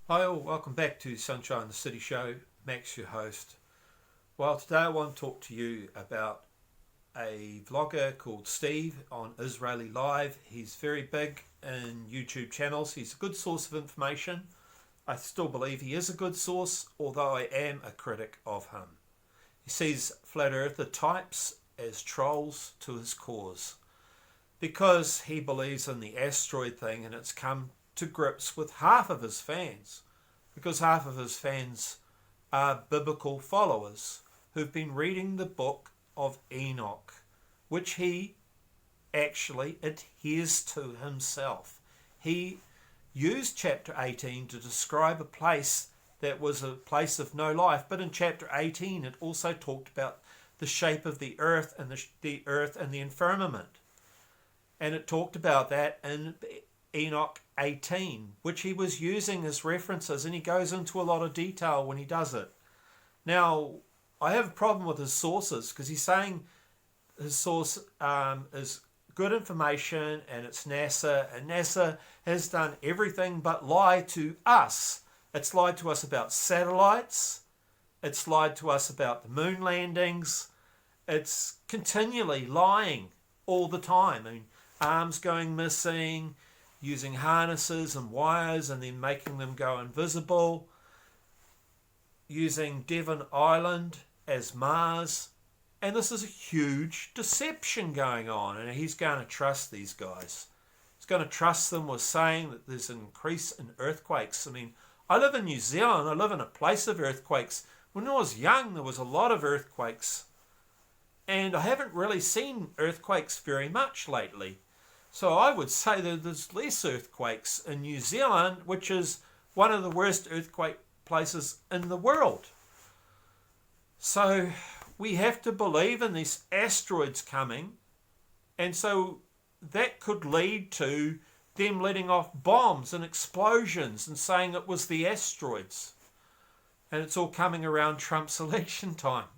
Hi all, welcome back to Sunshine the City Show. Max, your host. Well, today I want to talk to you about a vlogger called Steve on Israeli Live. He's very big in YouTube channels. He's a good source of information. I still believe he is a good source, although I am a critic of him. He sees flat earther types as trolls to his cause because he believes in the asteroid thing, and it's come to grips with half of his fans, because half of his fans are biblical followers who've been reading the book of Enoch, which he actually adheres to himself. He used chapter 18 to describe a place that was a place of no life, but in chapter 18 it also talked about the shape of the earth and the earth and the firmament, and it talked about that in Enoch 18, which he was using as references, and he goes into a lot of detail when he does it. Now, I have a problem with his sources because he's saying his source is good information and it's NASA, and NASA has done everything but lie to us. It's lied to us about satellites, it's lied to us about the moon landings, it's continually lying all the time. I mean, arms going missing, using harnesses and wires and then making them go invisible, using Devon Island as Mars. And this is a huge deception going on, and he's going to trust these guys. He's going to trust them with saying that there's an increase in earthquakes. I mean, I live in New Zealand. I live in a place of earthquakes. When I was young, there was a lot of earthquakes, and I haven't really seen earthquakes very much lately. So I would say that there's less earthquakes in New Zealand, which is one of the worst earthquake places in the world. So we have to believe in these asteroids coming, and so that could lead to them letting off bombs and explosions and saying it was the asteroids. And it's all coming around Trump's election time.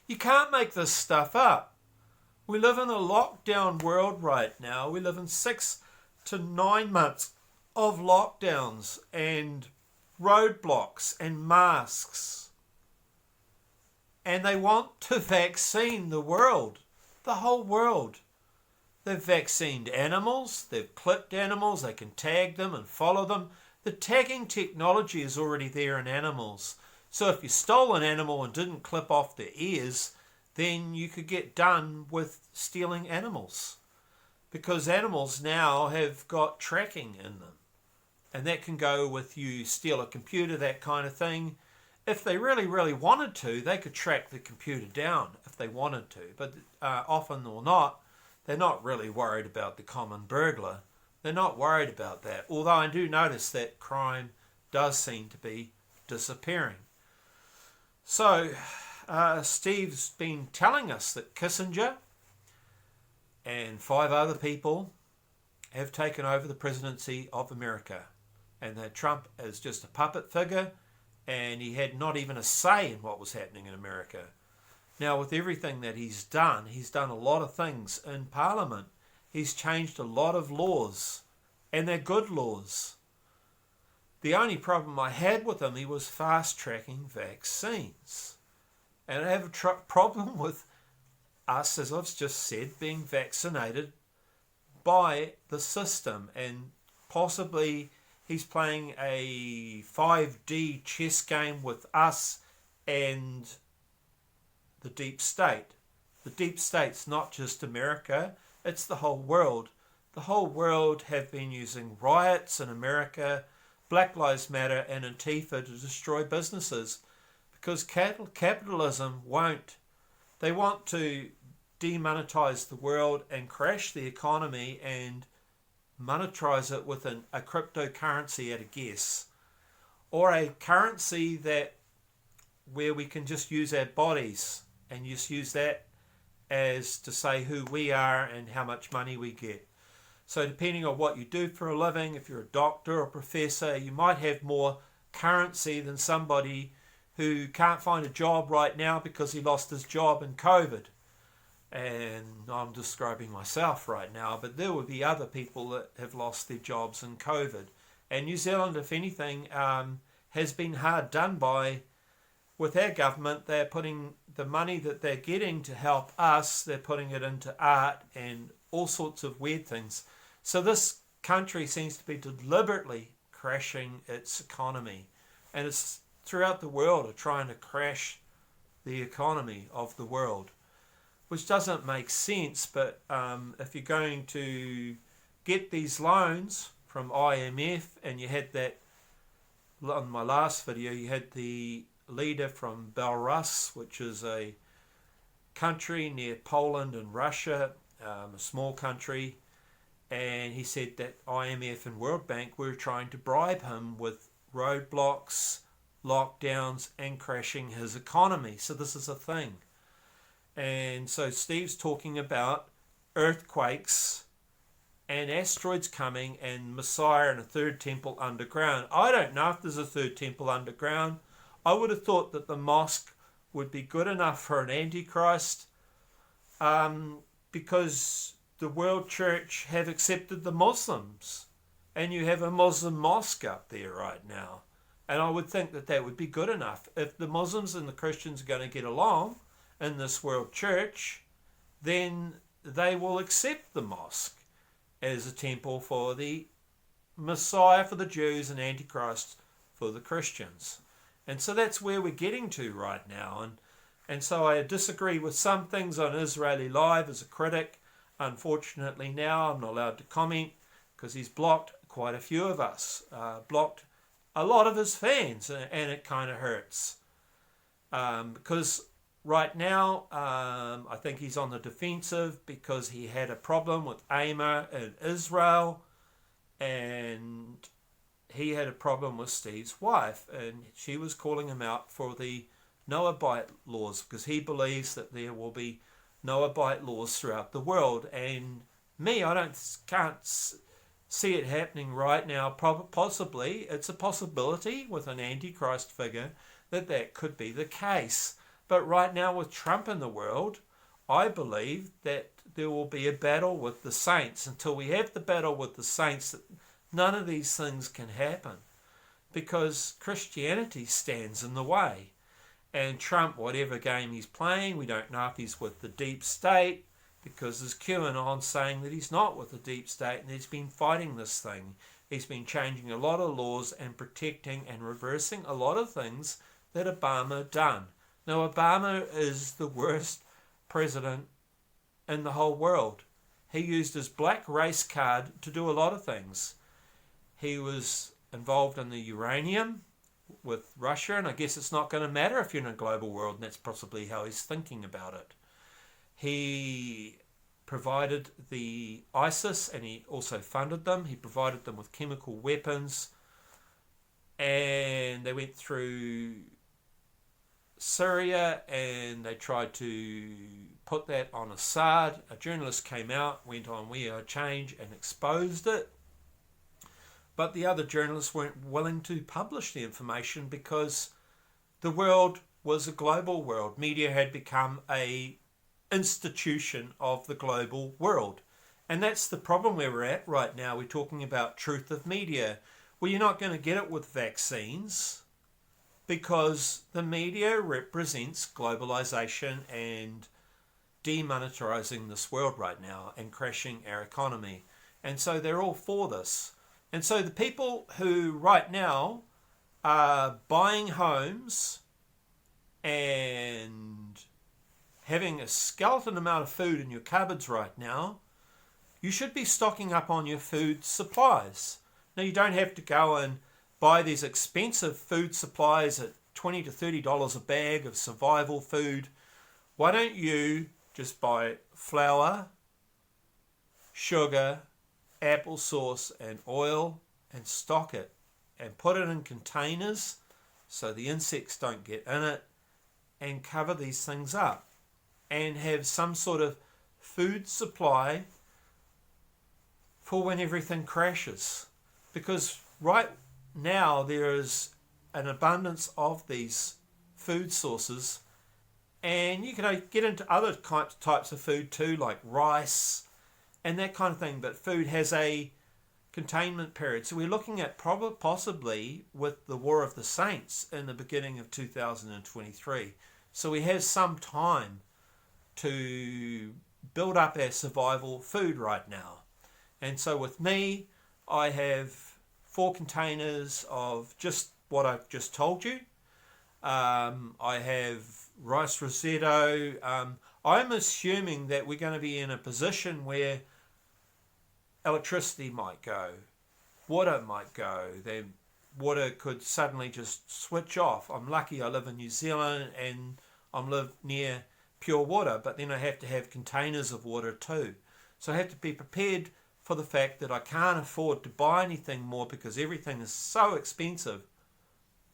You can't make this stuff up. We live in a lockdown world right now. We live in 6 to 9 months of lockdowns and roadblocks and masks. And they want to vaccine the world, the whole world. They've vaccinated animals, they've clipped animals, they can tag them and follow them. The tagging technology is already there in animals. So if you stole an animal and didn't clip off their ears, then you could get done with stealing animals, because animals now have got tracking in them, and that can go with you steal a computer, that kind of thing. If they really, really wanted to, they could track the computer down if they wanted to, but often or not, they're not really worried about the common burglar. They're not worried about that, although I do notice that crime does seem to be disappearing. So Steve's been telling us that Kissinger and 5 other people have taken over the presidency of America, and that Trump is just a puppet figure, and he had not even a say in what was happening in America. Now, with everything that he's done a lot of things in Parliament. He's changed a lot of laws, and they're good laws. The only problem I had with him, he was fast-tracking vaccines. And I have a problem with us, as I've just said, being vaccinated by the system. And possibly he's playing a 5D chess game with us and the deep state. The deep state's not just America, it's the whole world. The whole world have been using riots in America, Black Lives Matter and Antifa to destroy businesses, because capitalism won't. They want to demonetize the world and crash the economy and monetize it with a cryptocurrency at a guess, or a currency that where we can just use our bodies and just use that as to say who we are and how much money we get. So depending on what you do for a living, if you're a doctor or professor, you might have more currency than somebody who can't find a job right now because he lost his job in COVID. And I'm describing myself right now, but there will be other people that have lost their jobs in COVID And New Zealand, if anything, has been hard done by with our government. They're putting the money that they're getting to help us, they're putting it into art and all sorts of weird things. So this country seems to be deliberately crashing its economy. And it's throughout the world are trying to crash the economy of the world, which doesn't make sense. But if you're going to get these loans from IMF, and you had that on my last video, you had the leader from Belarus, which is a country near Poland and Russia, a small country, and he said that IMF and World Bank were trying to bribe him with roadblocks, lockdowns, and crashing his economy. So this is a thing. And so Steve's talking about earthquakes and asteroids coming and Messiah and a third temple underground. I don't know if there's a third temple underground. I would have thought that the mosque would be good enough for an antichrist, because the world church have accepted the Muslims, and you have a Muslim mosque up there right now. And I would think that that would be good enough. If the Muslims and the Christians are going to get along in this world church, then they will accept the mosque as a temple for the Messiah for the Jews and Antichrist for the Christians. And so that's where we're getting to right now. And so I disagree with some things on Israeli Live as a critic. Unfortunately now I'm not allowed to comment because he's blocked quite a few of us, blocked a lot of his fans, and it kind of hurts. Because right now I think he's on the defensive because he had a problem with Amar in Israel, and he had a problem with Steve's wife, and she was calling him out for the Noahide laws because he believes that there will be Noahide laws throughout the world. And me, I can't see it happening right now. Possibly, it's a possibility with an Antichrist figure that could be the case. But right now with Trump in the world, I believe that there will be a battle with the saints. Until we have the battle with the saints, none of these things can happen because Christianity stands in the way. And Trump, whatever game he's playing, we don't know if he's with the deep state, because there's QAnon saying that he's not with the deep state, and he's been fighting this thing. He's been changing a lot of laws and protecting and reversing a lot of things that Obama done. Now, Obama is the worst president in the whole world. He used his black race card to do a lot of things. He was involved in the uranium with Russia, and I guess it's not going to matter if you're in a global world, and that's possibly how he's thinking about it. He provided the ISIS, and he also funded them. He provided them with chemical weapons, and they went through Syria, and they tried to put that on Assad. A journalist came out, went on We Are Change, and exposed it. But the other journalists weren't willing to publish the information because the world was a global world. Media had become a institution of the global world. And that's the problem where we're at right now. We're talking about truth of media. Well, you're not going to get it with vaccines because the media represents globalization and demonetizing this world right now and crashing our economy. And so they're all for this. And so the people who right now are buying homes and having a skeleton amount of food in your cupboards right now, you should be stocking up on your food supplies. Now, you don't have to go and buy these expensive food supplies at $20 to $30 a bag of survival food. Why don't you just buy flour, sugar, applesauce and oil and stock it and put it in containers so the insects don't get in it, and cover these things up and have some sort of food supply for when everything crashes, because right now there is an abundance of these food sources, and you can get into other types of food too, like rice and that kind of thing. But food has a containment period. So we're looking at possibly with the War of the Saints in the beginning of 2023. So we have some time to build up our survival food right now. And so with me, I have 4 containers of just what I've just told you. I have rice risotto. I'm assuming that we're going to be in a position where electricity might go, water might go, then water could suddenly just switch off. I'm lucky I live in New Zealand and I live near pure water, but then I have to have containers of water too. So I have to be prepared for the fact that I can't afford to buy anything more because everything is so expensive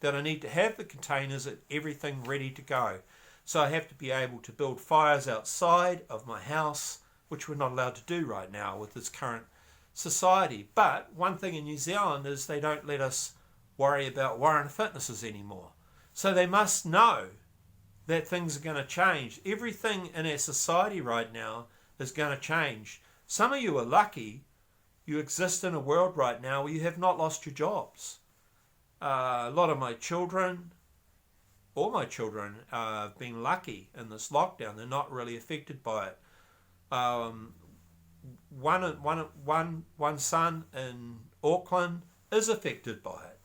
that I need to have the containers and everything ready to go. So I have to be able to build fires outside of my house, which we're not allowed to do right now with this current society. But one thing in New Zealand is they don't let us worry about Warren Fitnesses anymore. So they must know that things are going to change. Everything in our society right now is going to change. Some of you are lucky. You exist in a world right now where you have not lost your jobs. A lot of my children, all my children, have been lucky in this lockdown. They're not really affected by it. One son in Auckland is affected by it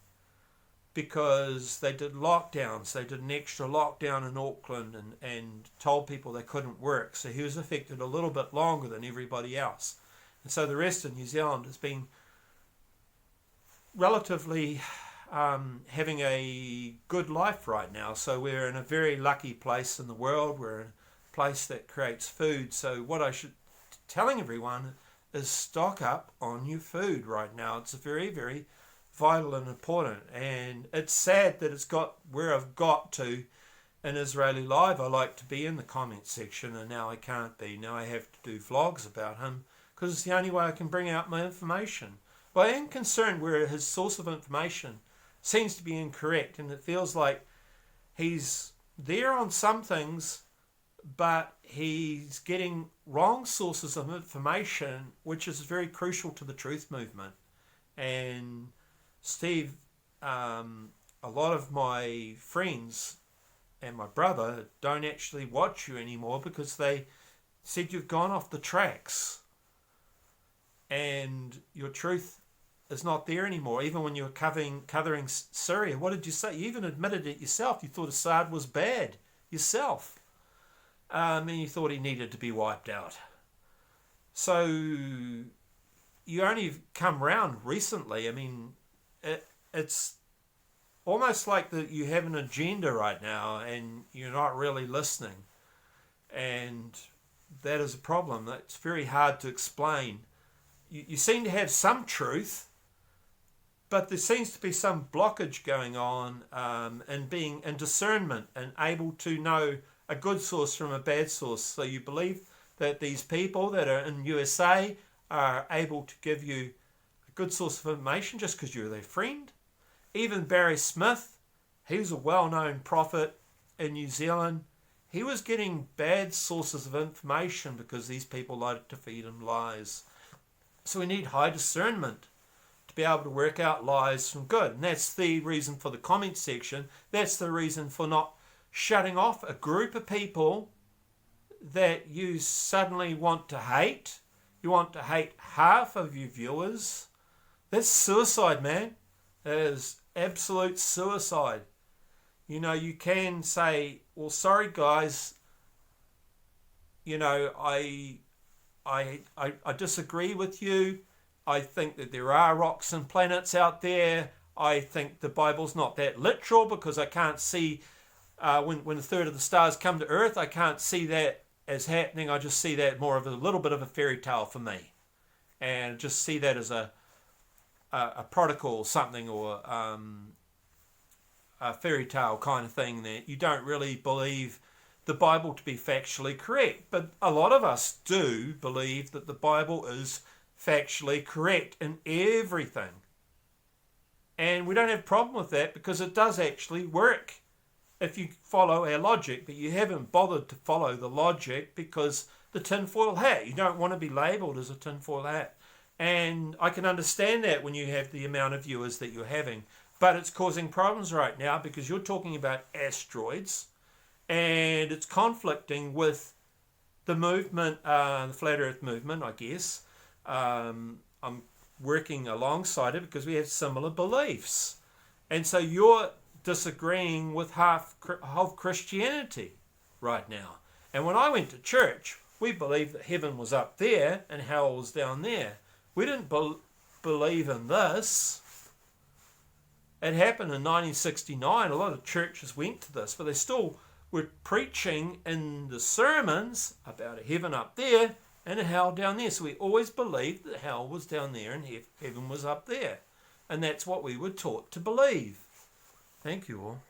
because they did lockdowns. They did an extra lockdown in Auckland and told people they couldn't work. So he was affected a little bit longer than everybody else. And so the rest of New Zealand has been relatively having a good life right now. So we're in a very lucky place in the world. We're in a place that creates food. So what I should telling everyone is stock up on your food right now. It's very, very vital and important. And it's sad that it's got where I've got to in Israeli Live. I like to be in the comment section and now I can't be. Now I have to do vlogs about him because it's the only way I can bring out my information. But I am concerned where his source of information seems to be incorrect, and it feels like he's there on some things, but he's getting wrong sources of information, which is very crucial to the truth movement. And Steve, a lot of my friends and my brother don't actually watch you anymore because they said you've gone off the tracks and your truth is not there anymore. Even when you were covering Syria, what did you say? You even admitted it yourself. You thought Assad was bad yourself. And you thought he needed to be wiped out. So you only come round recently. I mean, it's almost like that you have an agenda right now and you're not really listening. And that is a problem. It's very hard to explain. You seem to have some truth, but there seems to be some blockage going on in being in discernment and able to know a good source from a bad source. So you believe that these people that are in USA are able to give you a good source of information just because you're their friend. Even Barry Smith, he was a well-known prophet in New Zealand. He was getting bad sources of information because these people like to feed him lies. So we need high discernment to be able to work out lies from good. And that's the reason for the comment section. That's the reason for not shutting off a group of people that you suddenly want to hate. You want to hate half of your viewers. That's suicide, man. That is absolute suicide. You know, you can say, well, sorry guys, you know, I disagree with you. I think that there are rocks and planets out there. I think the Bible's not that literal because I can't see when a third of the stars come to Earth, I can't see that as happening. I just see that more of a little bit of a fairy tale for me. And just see that as a prodigal or something, or a fairy tale kind of thing, that you don't really believe the Bible to be factually correct. But a lot of us do believe that the Bible is factually correct in everything. And we don't have a problem with that because it does actually work if you follow our logic. But you haven't bothered to follow the logic because the tinfoil hat. You don't want to be labelled as a tinfoil hat. And I can understand that when you have the amount of viewers that you're having. But it's causing problems right now because you're talking about asteroids and it's conflicting with the movement, the Flat Earth movement, I guess. I'm working alongside it because we have similar beliefs. And so you're disagreeing with half of Christianity right now. And when I went to church, we believed that heaven was up there and hell was down there. We didn't believe in this. It happened in 1969. A lot of churches went to this, but they still were preaching in the sermons about a heaven up there and a hell down there. So we always believed that hell was down there and heaven was up there. And that's what we were taught to believe. Thank you all.